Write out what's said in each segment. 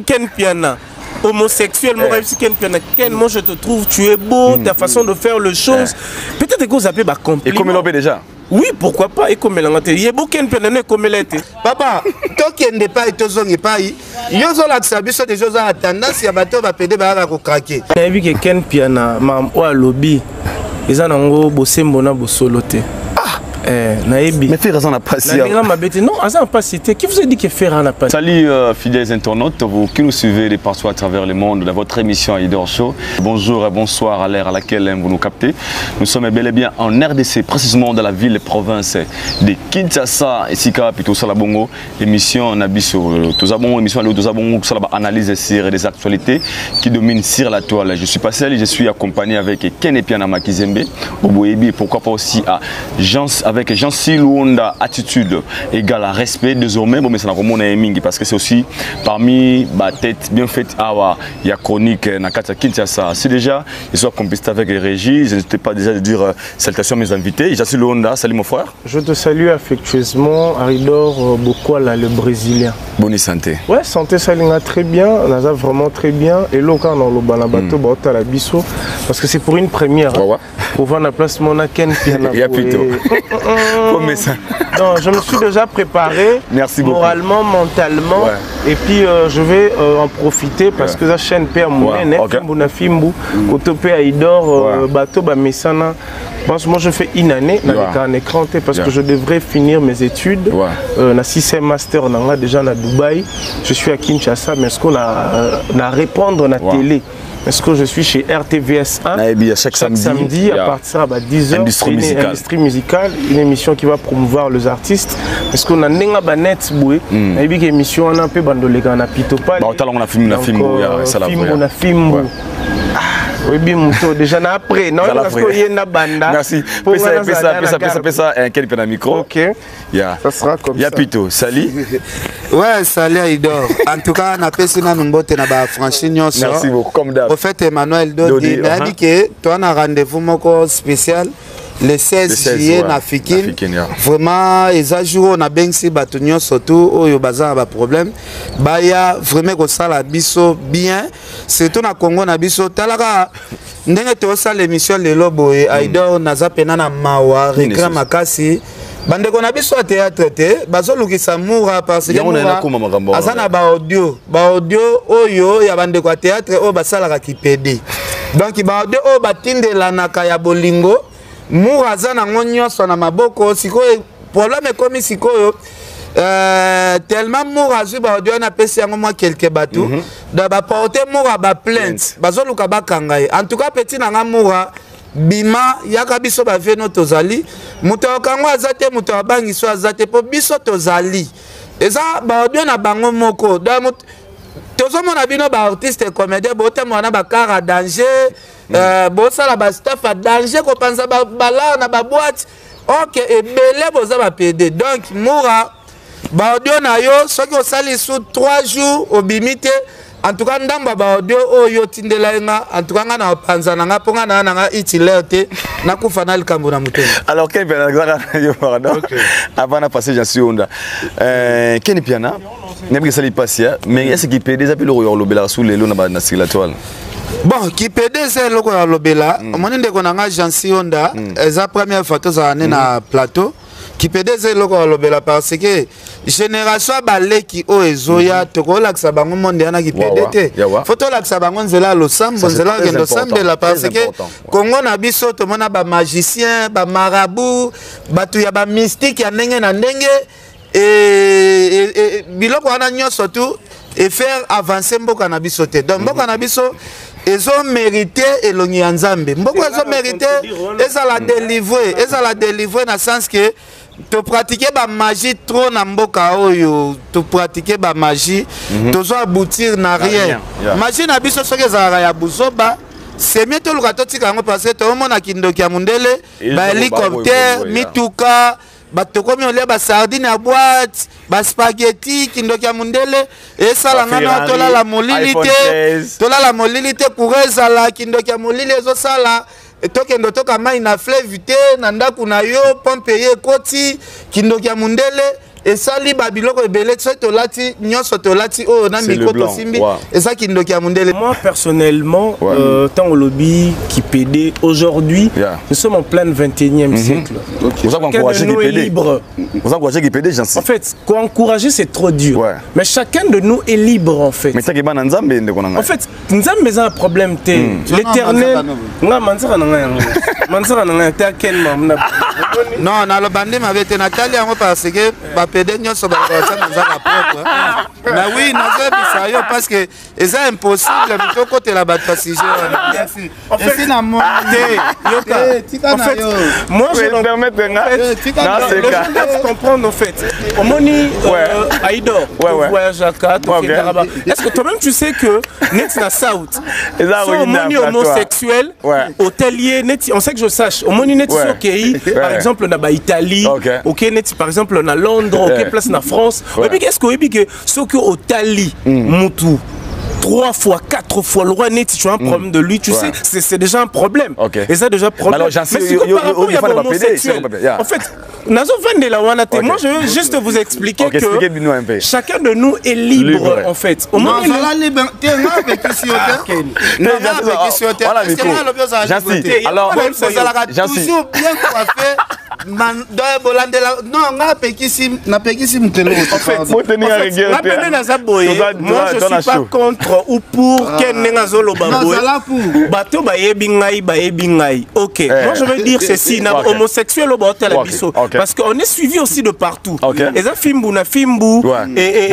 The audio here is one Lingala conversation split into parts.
Ken Piana. Homosexuel, moi, je te trouve, tu es beau, ta façon de faire les choses. Peut-être que vous avez des compliments. Et comme l'on déjà. Oui, pourquoi pas, et comme l'on il y a beaucoup Ken Piana, comme elle était. Papa, toi qui n'es pas et toi qui n'es pas, il y a des choses à tendance, il y a des choses à péder, à craquer. Il y a vu que Ken Piana, mam ou à lobby, ils en ont bossé mon abo soloté. Mais Ferran n'a pas cité. Non, Azan n'a pas cité. Qui vous a dit que Ferran n'a pas cité? Salut fidèles internautes, vous qui nous suivez de partout à travers le monde dans votre émission Leader Show. Bonjour et bonsoir à l'ère à laquelle vous nous captez. Nous sommes bel et bien en RDC, précisément dans la ville et province de Kinshasa et Sika plutôt Salabongo. L'émission Nabiso, tout ça bon, émission tout ça bon, tout ça analyse sur des actualités qui dominent sur la toile. Je suis pas seul, je suis accompagné avec Ken Piana Makizembe, Oboebi, pourquoi pas aussi à avec Jean-Cy Luonda, attitude égale à respect désormais, bon mais ça n'a pas mingi parce que c'est aussi parmi ma tête bien faite à il y a chronique Nakata Kinshasa. C'est déjà, je suis complicité avec les régies, je n'étais pas déjà de dire salutations à mes invités. Jean-Cy Luonda, salut mon frère. Je te salue affectueusement, Aridor Bokwala, le Brésilien. Bonne santé. Ouais, santé Salinga très bien, Naza vraiment très bien. Et là quand on le balabato, bah la biso, parce que c'est pour une première. Pour voir la place Ken Piana. Il y a plutôt. Non, je me suis déjà préparé. Merci beaucoup. Moralement, mentalement. Et puis je vais en profiter parce que la chaîne Père Moulin, Fimbu, Otopé Aïdor, Bateau Bamesana. Moi je fais une année dans un écran parce que je devrais finir mes études. Na 6e master déjà à Dubaï. Je suis à Kinshasa, mais est-ce qu'on a répondre à la télé? Est-ce que je suis chez RTVS 1 chaque samedi à partir de 10h, Industrie musicale, une émission qui va promouvoir les artistes. Est-ce qu'on a un net boué, une émission on a un peu bandolega na pitopa. On a film na film. Oui, bien, déjà après, non, parce qu'il y a une banda. Merci. Pesa, quel peu de micro. Ok. Ça sera comme ça. Ya Pito, salut. Ouais, salut Aïdor. En tout cas, on a passé dans une botte na franchignon. Merci beaucoup, comme d'hab. Au fait, Emmanuel Dodi, il a dit que tu as un rendez-vous spécial. Le 16 juillet na Fikin. Vraiment, les jours on a bien si batunyo surtout au yobaza a problème. Baya vraiment que ça la biso bien. Surtout na Congo na biso talaka. Ndenge to ça l'émission le lobo et Aïdor naza pena na mawa réclame makasi. Bande qu'on a biso à théâtre te bazo lukisa moura parce que moura azana ba audio oyo ya bande ko théâtre o basala ka kipedi. Donc ba audio o batinde la naka ya bolingo. Mouraza na nyonso na maboko sikoyo problème comme sikoyo tellement mourazu ba audio na pesi yango moi quelque batou da ba porter moura ba plainte bazo luka ba kangai en tout cas petit na moura bima yaka biso ba veno tozali muto kango azate muto abangi so azate po biso tozali eza ba audio na bango moko da tozo mona bino ba artiste comédien bote mona ba cara danger bosa la ba staff a danger ko panza ba bala na ba boîte OK et belé boza ba PD donc moura ba audio na yo soki osali sous 3 jours obimité en tout cas ndamba ba audio oyo tindela nga en tout cas nga na panza na nga ponga na nga itilerte na kufa na likambo na mutema. Alors Ken Piana yo pardon avant de passer Jean-Cy Luonda Ken Piana n'aime que ça lui passe mais est-ce qu'il peut déjà plus le lobela sous les lots na sur la toile. Bon, qui PDC loko ya lobela, moni ndeko nanga Jean-Cy Luonda, eza première fois tozana na plateau. Qui PDC loko ya lobela parce que génération baleki o ezoya tokola ksa bango monde yana ki PDT. Photo la ksa bango nzela lo sambo nzela ngendo sambela parce que Congo na biso to mona ba magicien, ba marabout, batu ya ba mystique ya ndenge na ndenge et biloko wana nyonso tout et faire avancer mboka na biso te. Donc mboka na biso ils ont mérité elongi ya Nzambe. Mboko ils ont mérité eza la délivrer dans le sens que tu pratiquer ba magie trop na mboka oyo, tu pratiquer ba magie, tu dois aboutir na rien. Magie na biso soki ezala ya buzoba, c'est mieux to lukato tika ngo parce que to mona kindoki ya mundele, ba hélicoptère, mituka bato komi olia ba sardine à boîte, ba spaghetti kindoki ya mundele et ça ngana tola la molilité pour ezala kindoki ya molile zo sala tokendo toka mai na fleuve te na ndaku na yo pompe ye koti kindoki ya mundele et ça li babiloko ebele to lati nyonso to lati o na micro to simbi et ça qui ndoki amundele. Moi personnellement tant au lobby qui PD aujourd'hui nous sommes en plein 21e siècle. Vous encouragez qui PD libre. Vous encouragez qui PD j'en sais. En fait encourager c'est trop dur. Mais chacun de nous est libre en fait. Mais ça qui est nzambe en fait nzambe a un problème l'éternel nga mansaka na nga mansaka na nga ta ken mamna. Non na lo bande m'avait été Nathalie yango parce que ba PD nyonso ba ça nzaka propre. Mais oui nazo bisa yo parce que c'est impossible de côté la bas passager. En fait na moi moi je me permettre de comprendre en fait. Au moni Aïdor voyage à 4 est-ce que toi-même tu sais que net na South au moni homosexuel hôtelier net on sait que je sache au moni net sur pays par exemple na ba Italie OK net par exemple na Londres OK place na France et puis qu'est-ce que ce que hôtelier mutu 3 fois, 4 fois, le roi net, tu as un problème de lui, tu sais, c'est déjà un problème. Et ça, déjà un problème. Alors, j'en sais, en fait, Nazo Vende la Wanate, moi, je veux juste vous expliquer que chacun de nous est libre, en fait. Au moins, il est alors, toujours bien coiffé. Non, na pekisi mutelo. En fait, moi je suis pas contre ou pour ken ngazolo baboy. Bato bayebi ngai. OK. Moi je veux dire ceci, na homosexuel au hôtel Abisso parce qu'on est suivi aussi de partout. Et ça fimbu na fimbu et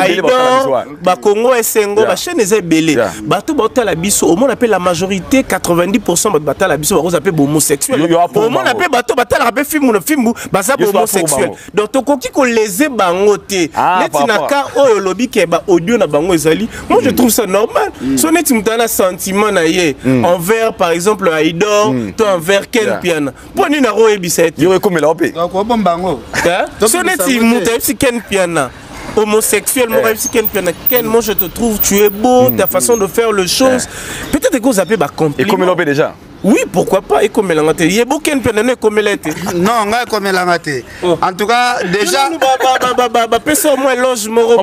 Aïdor, ba Congo Esengo, ba chaîne est belé. Bato hôtel Abisso, au moins on appelle la majorité 90% de batal Abisso, on appelle homosexuel. Au moins on appelle bato batal rappel film ou film baza homosexuel. Donc tokoki ko léser bango te. Neti na ka oyo lobi ke ba audio na bango ezali. Moi je trouve ça normal. So neti mutana sentiment na ye envers par exemple Aïdor, to envers Ken Piana. Poni na ro ebisete. Yo ekomela opé. Ko bombango. So neti mutana Ken Piana. Homosexuel, moi je te trouve, tu es beau, ta façon de faire les choses. Peut-être que vous avez des compliments. Et comme l'opé déjà. Oui, pourquoi pas, et comme l'angate. Il y a beaucoup de personnes comme l'angate. Non, comme l'angate. En tout cas, déjà. Personne moins loge moro.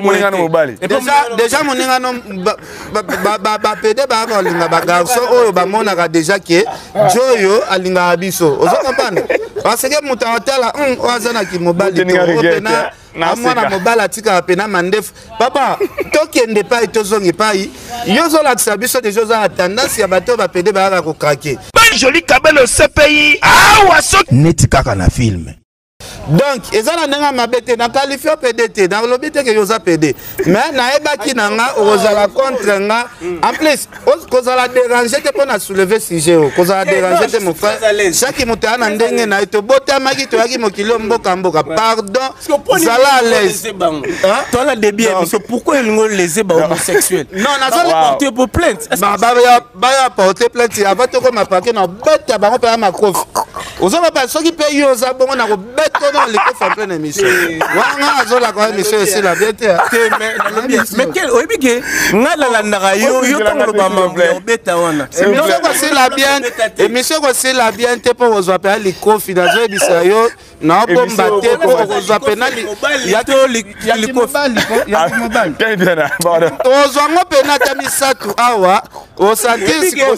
Déjà, mon ingano, pédé, garçon, oh, déjà que Joyo, alinga abiso. Vous comprenez? Parce que mon temps là, on a qui mobile. Amwana mobala tika pena mandef papa tokende pa etozongi pa yozo la tsabiso des choses à tendance ya bato ba pede ba ko craquer joli kabelo CPI ah waso netika kana film. Donc ezala ndenga mabete na qualifié PDT dans l'obité que yoza PD mais na ebaki nanga ozala contre nga en plus ozala déranger te pour na soulever sujet ozala déranger te mon frère chaque muta na ndenge na to bota maki to yaki mokilo mboka pardon zala à l'aise toi la débit pourquoi ils ngol les homosexuels non na ça porter pour plainte ba porter plainte avant to ko mapake na beta bango pa makrof ozala pas ceux qui payent yoza bongo na ko beta non les coffres en pleine émission wanga azola quand émission c'est la vérité mais quel oibike ngala la ndarayo yo tango bamba beta wana émission ko c'est la bien émission ko c'est la bien te pour ozo pa les coffres dans les bisayo na bomba te pour ozo pa na ya to les coffres ya mobile quel bien ozo ngo pena ta misatu awa o sentir si ko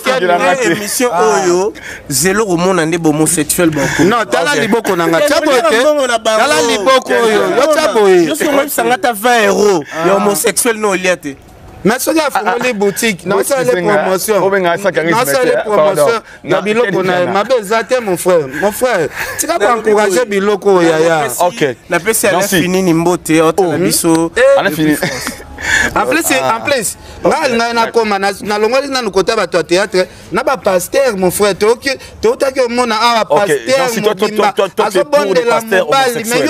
émission oyo zelo romona ndé homosexuel bako non tala liboko nanga tsabote tala liboko oyo yo tsaboye je suis même sangata 20 €. Les homosexuels no liate. Mais ce gars a les boutiques, non c'est les promotions. Non c'est les promotions. La biloko na mabezate mon frère. Mon frère, tu vas pas encourager biloko yaya. OK. La PC a fini nimbote autre biso. On a fini. En plus, na koma na longoli na nukota ba théâtre na ba pasteur mon frère to taki mona a pasteur mais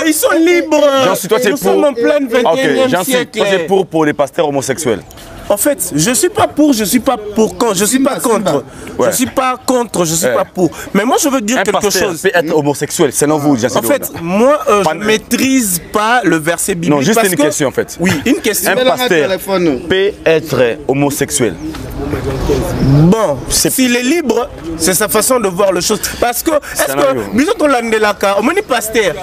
ils sont libres. Nous sommes en plein 21e siècle. Toi c'est pour les pasteurs homosexuels. En fait, je suis pas pour, je suis pas contre, je suis pas contre. Je suis pas contre, je suis pas pour. Mais moi je veux dire quelque chose. Peut être homosexuel, selon vous. En fait, moi je maîtrise pas le verset biblique. Non, juste une question en fait. Oui, une question. Un pasteur peut être homosexuel. Bon, s'il est libre, c'est sa façon de voir les choses. Parce que, est-ce que, bisous Tolandela, on m'a dit pasteur,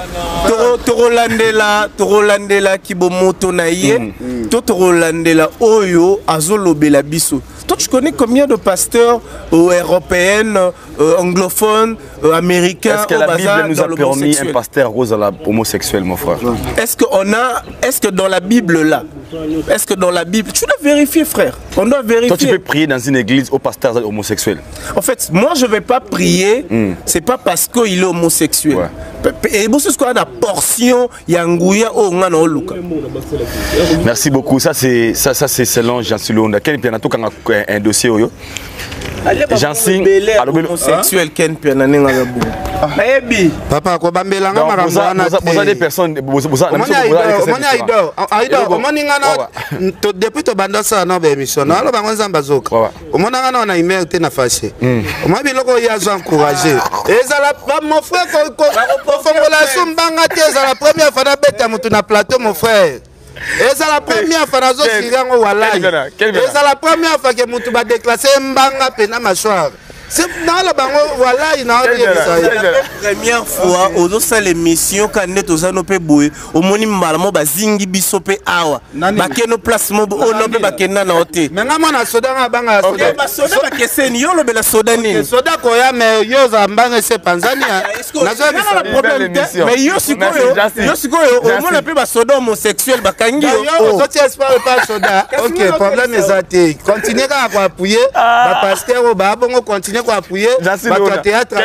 Torolandela, Kibomoto Naye, Torolandela, Oyo, Azolobela Biso. Toi, tu connais combien de pasteurs européens, anglophones, américains? Est-ce que la Bible nous a permis un pasteur rose à la homosexuel, mon frère? Est-ce que dans la Bible là, est-ce que dans la Bible, tu dois vérifier, frère. On doit vérifier. Toi, tu peux prier dans une église au pasteur homosexuel? En fait, moi, je ne vais pas prier. C'est pas parce qu'il est homosexuel. Ouais. Et c'est ce qu'on a la portion Yangouya au Luka. Merci beaucoup. Ça c'est selon Jean-Cy Londa. Quel est un dossier oyo? Jean-Cy homosexuel Ken Pianane Ngabou. Papa ko bambela nga marambana. Vous avez des personnes depuis to banda ça na ba émission na lo bango nzamba zoka. Omona nga na email te na fâché. Oma biloko ya zo encourager. Ezala mon frère ko fongola sumbanga te ezala première fois na beta mutu na plateau mon frère. Et c'est la première fois que je suis allé. Et c'est la première fois que je suis déclassé mbanga pena mâchoire. C'est dans le bango voilà il n'a rien la première fois aux salles l'émission quand net aux anopé boué au moni malamo bazingi bisope awa bakeno place mo o no be bakena na hote mais ngama na soda ngabanga soda soda bakeseni yo lobela soda nini soda ko ya mais yo za mbanga se Tanzania nazo na problème mais yo sikoyo au mona pe ba soda homosexuel bakangi yo zo ti espère pas soda OK problème ezate continuer à appuyer ba pasteur ba bongo continuer à appuyer votre théâtre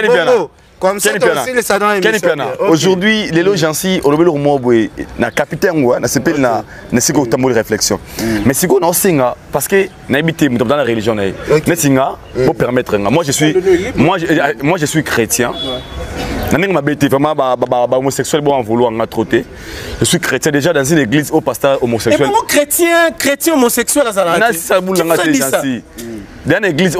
comme ça aussi les salons émission. Aujourd'hui les lots Jean-Cy au lobelo moboé na capitaine wa na s'appelle na siko tambo de réflexion mais siko na singa parce que na habité dans la religion na singa pour permettre moi je suis chrétien. Je vraiment homosexuel bon en vouloir en trotter. Je suis chrétien déjà dans une église au pasteur homosexuel. Et pourquoi chrétien homosexuel à Zalala? Dans une église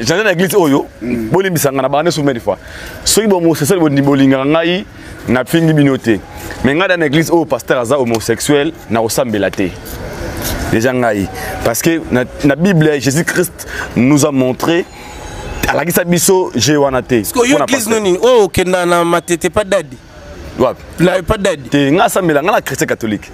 dans une église oyo boli bisanga na bana soumet des fois. Soki bon homosexuel bon bolinga ngai na fingi binoté. Mais nga dans une église au pasteur aza homosexuel na osambela te. Déjà ngai parce que na Bible Jésus-Christ nous a montré à la guisa biso jewanate. Parce que l'église noni oh kenda na matete pas dadi. Ouais. Là pas dadi. Te nga sambela nga chrétien catholique.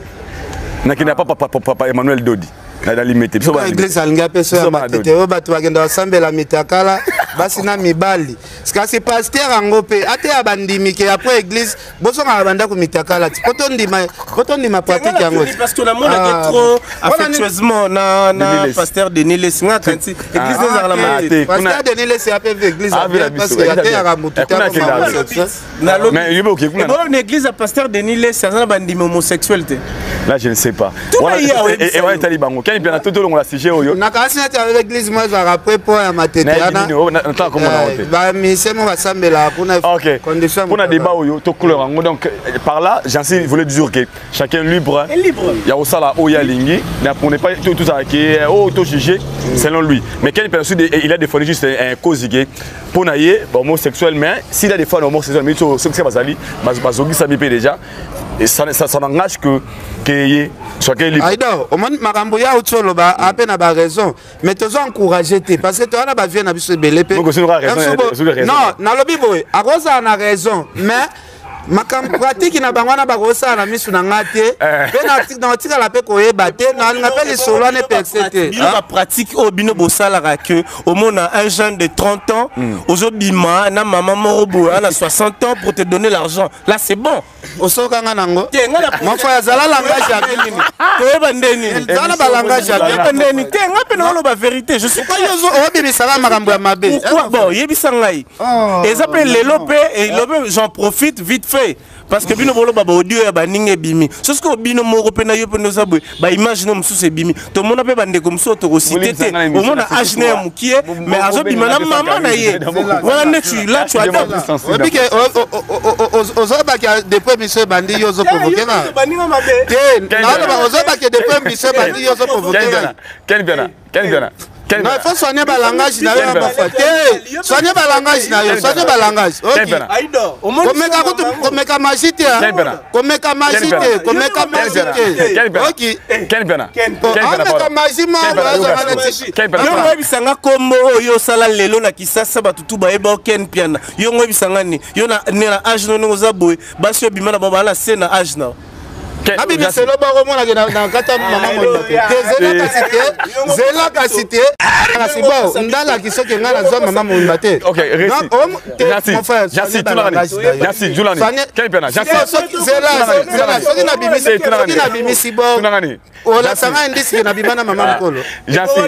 Na kina papa Emmanuel Dodi. Na limité. Biso ba église alinga peso ya matete o batu bagenda sambela mitakala basi na mibali. C'est pasteur angope ate abandimi ke après église boso nga banda ku mitakala. Poto ndima pratique yango. Parce que la monde est trop affectueusement na pasteur Denis Lesinga kanti église dans la matete. Pasteur Denis Lesinga APV église parce que ate ya mutu ta mais il y a une église à pasteur Denis Lesinga bandimi homosexualité. Là je ne sais pas. Et ouais talibango quel bien tout long la sujet oyo. Na kasi avec l'église moi za après pour ya matete ana. Attends comment on fait. Ba misemo basambela kuna condition. Pour un débat oyo to couleur donc par là Jean-Cy voulait dire que chacun libre. Il y a aussi la oya lingi mais pour ne pas tout ça qui auto jugé selon lui. Mais quel personne il a défendu juste un cause gay pour naïe homosexuel mais s'il a des fois homosexuel mais ce que c'est basali bazogi ça bipé déjà et ça n'engage que chacun libre. Aïda au moins makambo ya utolo ba apena ba raison mais tu as encouragé parce que tu as ba vie na biso belépé. Non na lobi boy akosa na raison mais makam pratique na bangwana ba kosa na misu na ngate pe na article dans article la pe koyeba te na ngapeli solo ne persété la pratique au bino bosala que au monde a un jeune de 30 ans aujourd'hui na maman morobo a 60 ans pour te donner l'argent là c'est bon osoka nga nango mon frère zala langage ya nini koyeba ndeni zala ba langage ya ndeni te ngape na lo ba vérité je suis pas yozo obibisaka makambo ya mabe bon yebisa ngai ezapé lelope et lobe j'en profite vite fait parce que bino bolo baba audio ya baninge bimi ce que bino moko pe na yo pe no sabwe ba image no msu se bimi to mona pe bande comme ça to cité te au mona âge na mukie mais azo bima na maman na ye voilà ne tu là tu as obi ke ozoba ke depuis monsieur bandi yo zo provoquer na na ozoba ke depuis monsieur bandi yo zo provoquer Ken Piana Non, il faut soigner le langage. Soigner le langage. Soigner le langage. Komeka magite. Komeka magite. Komeka magite. Quel pena? Yo bisanga kombo yo sala lelo na kisasa batutu ba eba ken piana. Yo bisanga ni. Yo na age no ngoza boy. Basi yo bimana baba na scène na age na. Abi biselo ba ko mona na kata mama mo. Zela kasite. Kasibo ndala kisoke ngala zo mama mo mbate. OK, Jassi, tu l'as dit. Jassi, Julani. Quel pena? Jassi. Zela, soki na bimisi bo. Ola sanga ndisi na bimana mama mkolo. Jassi.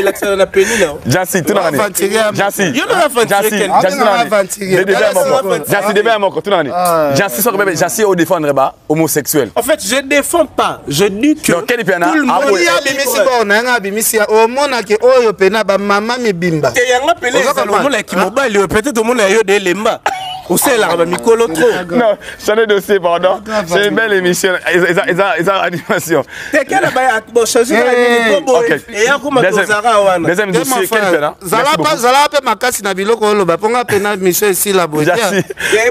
L'accent na penina. Jassi, tu l'as dit. Jassi. Yo na avantiger. Jassi debe amoko, tu l'as dit. Jassi so bébé, Jassi au défendre ba homosexuel. En fait, je défends pas. Je dis que tout le monde a bimisi bo na bimisi o mona ke oyo pena ba mama mi bimba. Et yanga pele za qui mobile peut-être au monde yo de lemba. Ou c'est là Mikolo trop. Non, j'en ai dossier pardon. C'est une belle émission. Ils ont animation. T'es quel ba bon changer la bobo. Et ya kuma tozara wana. Deuxième dossier quel pena? Zala pe makasi na biloko lo ba ponga pena mission ici la boya.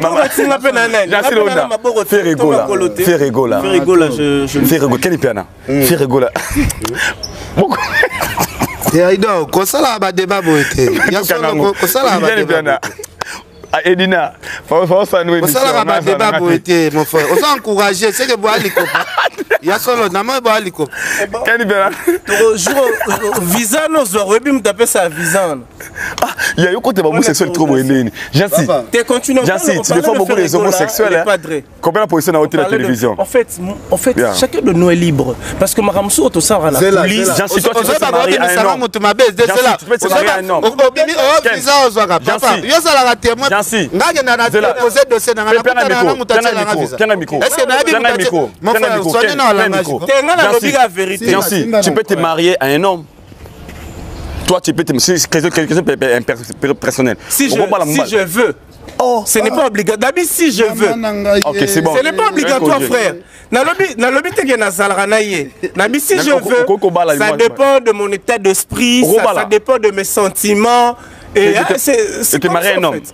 Maman singa pena nani? Jassi Londa. Fais rigola. Fais rigola. Fais rigola je fais rigola quel pena? Fais rigola. Aido, kosala ba débat boete. Ya solo kosala ba débat. Edina, faut ça nous émission. Kosala ba débat boete mon frère. On s'encourager, c'est que boa liko. Ya solo na mo boa liko. Quel bien. Jour visa no zo rebi mtape sa visa. Ah, il y a eu côté homosexuel trop moyen. Jassi. Tu continues. Jassi, tu défends beaucoup les homosexuels. Combien la position à la télévision? En fait, chacun de nous est libre parce que Maramsou to ça la police. Jassi, toi tu peux te marier à un homme. Tu peux te marier à un homme. Visa ozoka papa. Yo sala la témoin. Jassi. Ngake na na poser dossier na na na mutache la visa. Est-ce que na bi mutache? Mon frère, soignez na la langage. T'es ngana lobi la vérité. Jassi, tu peux te marier à un homme. Toi, tu peux te marier. C'est quelque chose personnel. Si je veux. Oh, ce n'est pas obligatoire. D'habitude, si je veux. Ok, c'est bon. Ce n'est pas obligatoire, frère. Nalobi te gena salrana ye. Nabi si je veux. Ça dépend de mon état d'esprit, ça dépend de mes sentiments. Et c'est comme ça, en fait.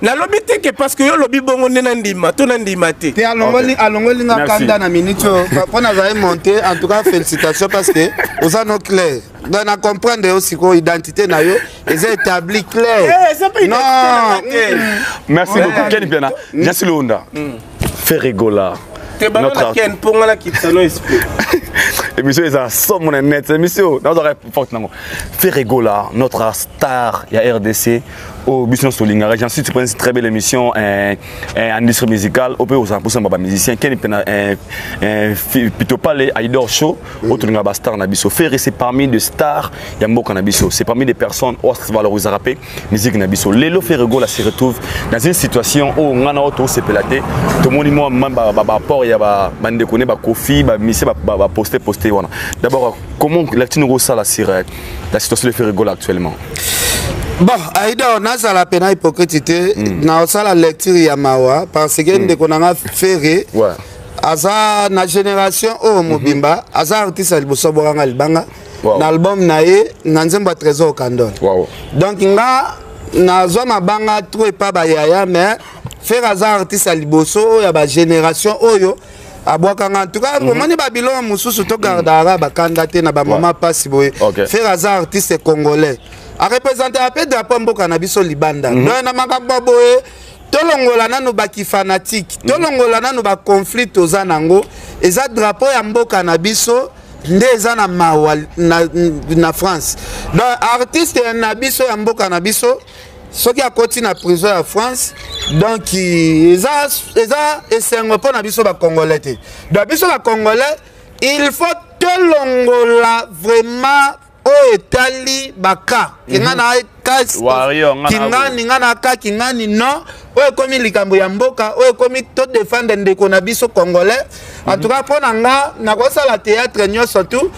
Nalobi te que parce que yo lobi bongo nendima, to nendima te. Te alongoli nga kanda na minute pour na va monter. En tout cas, félicitations parce que vous en êtes clair. Donc, on comprendre aussi quoi identité na yo, ils ont établi clair. Non. Merci beaucoup. Quel bien. Jassi Londa. Fais rigola. Notre Ken pour la qui ça esprit. Émission ils a somme mon net émission. Nous aurait forte nango. Fais rigola notre star il y a RDC au Business Solinga. J'en suis tu prends une très belle émission en industrie musicale au peu aux pour ça musicien Ken plutôt parler Idor Show autour de star na biso. Faire c'est parmi des stars il y a beaucoup na biso. C'est parmi des personnes où se valoriser rapper musique na biso. Lelo Fais rigola se retrouve dans une situation où on a auto se pelater tout le monde moi il y a bande de connaître Kofi Missé poster voilà. D'abord comment l'actu ça sur la situation de Fais rigola actuellement. Bon, Aïda, on a la peine hypocrite, na la lecture Yamawa parce que nous connaissons Ferré. Ouais. Asa na génération o mobimba, asa artiste aliboso boranga libanga. Na album nae nanzemba trésor Kandon. Wow. Donc nga na zo mabanga trop pas ba yaya mais faire asa artiste aliboso ya ba génération oyo abwakanga en tout cas moni babilon mususu to gardara ba kandate na ba mama pasi boye. Faire asa artiste congolais. A représenter un peu drapeau mboka na biso libanda. Non na makambo boye tolongola nanu baki fanatique. Tolongola nanu ba conflit toza nango. Eza drapeau ya mboka na biso nde eza na mawa na France. Donc artiste na biso ya mboka na biso soki akoti na prison ya France donc eza esengo po na biso ba congolais te. Donc biso ba congolais il faut tolongola vraiment o etali baka kingana kas kingana ka kingani no o komi likambo ya mboka o komi to défendre ndeko na biso congolais en tout cas pona nga na ko sala théâtre nyoso tout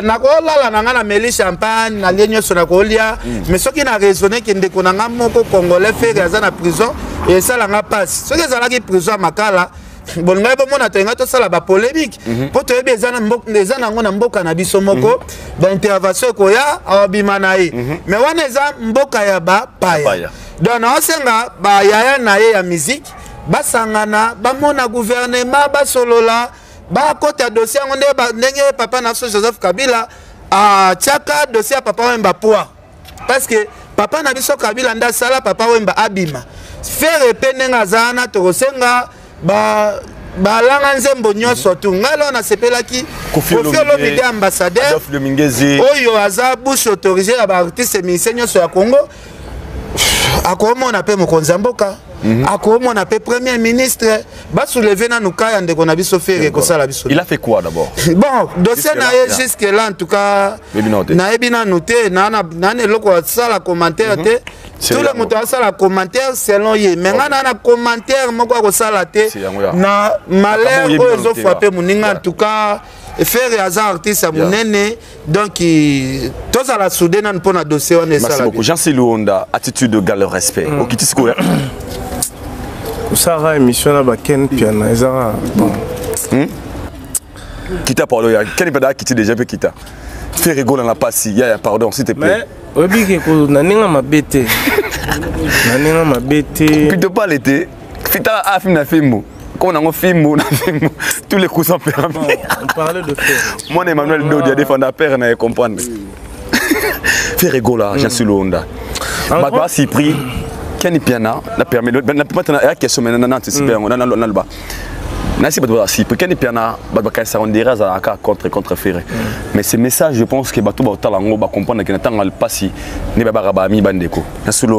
na ko lala na nga na meli champagne na lienyo so na ko lia mais soki na raisonner que ndeko na nga moko congolais fait raza na prison et ça la nga passe soki za la ki prison makala bon ngai bomona tenga to sala ba polémique po to yebe ezana ngo na mboka na biso moko ba intervention ko ya abima na ye mais wana eza mboka ya ba paya donc na osenga ba yaya na ye ya musique basangana bamona gouvernement basolola ba kota dossier ngo ndenge papa na Joseph Kabila a tiaka dossier papa Wemba poa parce que papa na biso Kabila nda sala papa Wemba abima faire penenga zana to senga ba langa nzembo nyoso tu ngalo na sepelaki Kofiolo bide ambassadeur oyo aza bouche autorisée ya ba artiste ministère nyoso ya Congo akomona pe mokonzi mboka akomona pe premier ministre ba soulever na nuka ndeko na biso faire ko sala biso. Il a fait quoi d'abord? Bon, dossier na jusque là en tout cas na ebina noté na loko sala commentaire te tout le monde a sala commentaire selon ye mais na commentaire moko ko sala te na malheur ko ezo frapper muninga en tout cas faire hasard artiste à monene donc tous à la soudaine pour na dossier on est ça. Merci beaucoup. Jean Luonda, attitude de gal respect. Okitisko Usara émission na baken piana ezara bon. Kita parlo ya quel bada kiti déjà pe kita. Fais rigoler na passi. Ya pardon s'il te plaît. Mais obi ke ko na ninga mabete. Na ninga mabete. Plutôt pas l'été. Fita a film na filmo. Quand on a un film, tous les coups sont permis. On parlait de faire. Moi, Emmanuel Dodi a défendu la paire et comprendre. Fais rigoler, Jean Sulonda. Bagba si pris, Kenny Piana, la permis. La question maintenant, c'est super. On a le bas. Nasi Badouba si Kenny Piana, Bagba ça on dirait ça contre Ferré. Mais ce message, je pense que Batou Batalango va comprendre qu'il n'attend pas si ne va pas mi bandeko.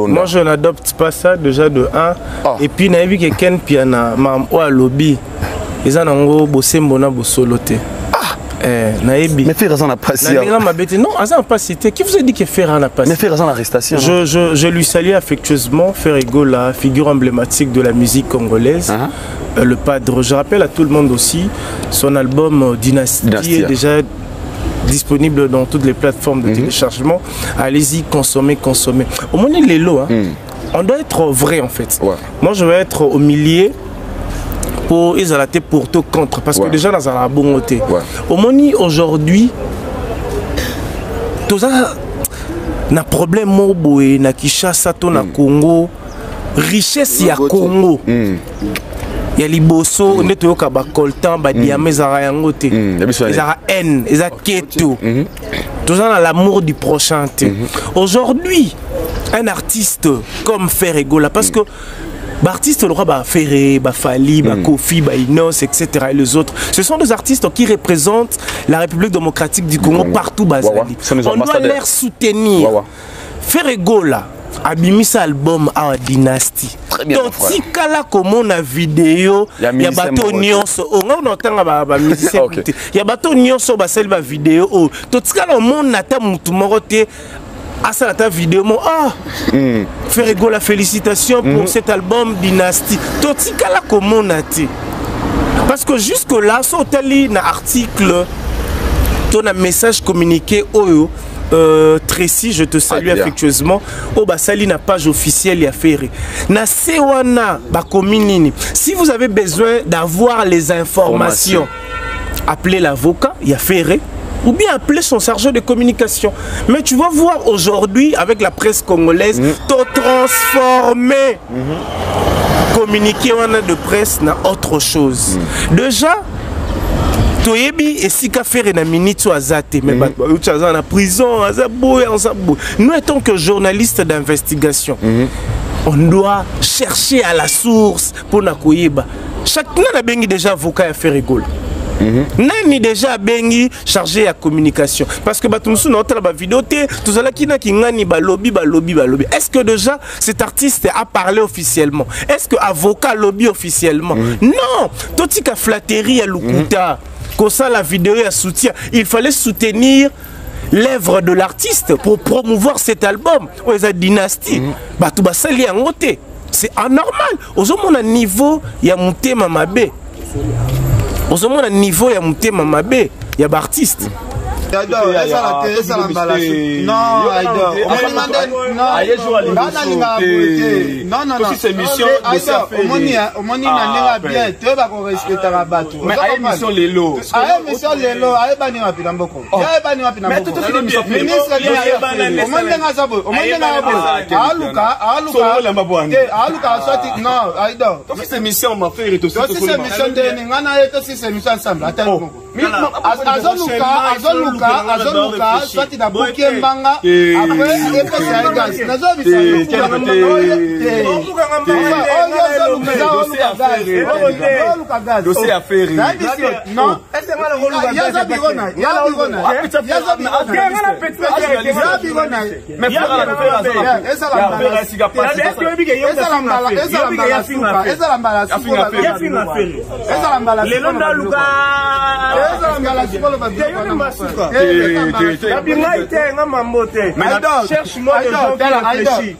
Moi je n'adopte pas ça déjà de 1 et puis n'a vu que Ken Piana mam o lobby ils en ont bossé mona bosoloté. Mais Ferrazan n'a pas cité. Non, Azan n'a pas cité. Qui vous a dit que Ferrazan n'a pas cité? Mais Ferrazan l'arrestation. Je lui salue affectueusement Ferregola, figure emblématique de la musique congolaise. Le padre, je rappelle à tout le monde aussi, son album Dynastie est déjà disponible dans toutes les plateformes de téléchargement. Allez-y, consommez. Au moins, les lots, on doit être vrai en fait. Moi, je vais être au milieu. Ils ont été pour tout contre parce que déjà dans la bonne côté. Au moni aujourd'hui, tout ça na problème moboé na Kinshasa to na Congo, richesse ya Congo. Ya liboso ne to ka ba coltan ba diamé za yango te. Ezara haine, ezara keto. Tout ça dans l'amour du prochain. Aujourd'hui, un artiste comme Ferregola parce que l'artiste le roi Ferré, Fali, Kofi, Inos, etc. et les autres, ce sont des artistes qui représentent la République démocratique du Congo partout Bazali. On doit les soutenir. Ferregola a mis cet album à Dynastie. Donc si kala comme on a vidéo, il y a bateau nyonso, on entend ba musicien. Il y a bateau nyonso ba celle ba vidéo. Tout ce kala on ata mutu morote. Ah ça ta vidéo Ferregola félicitations pour cet album Dynastie. Totika la comment nati. Parce que jusque là so tali na article ton message communiqué oyo Tracy, je te salue affectueusement. Oh basali na page officielle ya Ferré. Na sewana ba kominini. Si vous avez besoin d'avoir les informations, appelez l'avocat ya Ferré. Ou bien appeler son chargé de communication. Mais tu vas voir aujourd'hui, avec la presse congolaise, te transformer. Communiquer de presse n'a autre chose. Déjà, Toyebi et Sika Ferré na minute azate mais en prison, nous étant que journalistes d'investigation. On doit chercher à la source pour Nakoyeba. Chacun a bengi déjà avocat à faire rigole. Nani déjà bengi chargé à communication parce que batumsu notre la vidéo tout ça là qui n'a qui ngani balobi. Est-ce que déjà cet artiste a parlé officiellement? Est-ce que avocat lobby officiellement? Non, toti ka flatterie à Lukuta comme ça la vidéo à soutien, il fallait soutenir l'œuvre de l'artiste pour promouvoir cet album ou les dynasties batu basali en côté. C'est anormal. Aujourd'hui mon niveau ya mutema mabe. Au niveau il y a monté Mamabé, il y a artiste. Cherche-moi des gens qui réfléchissent.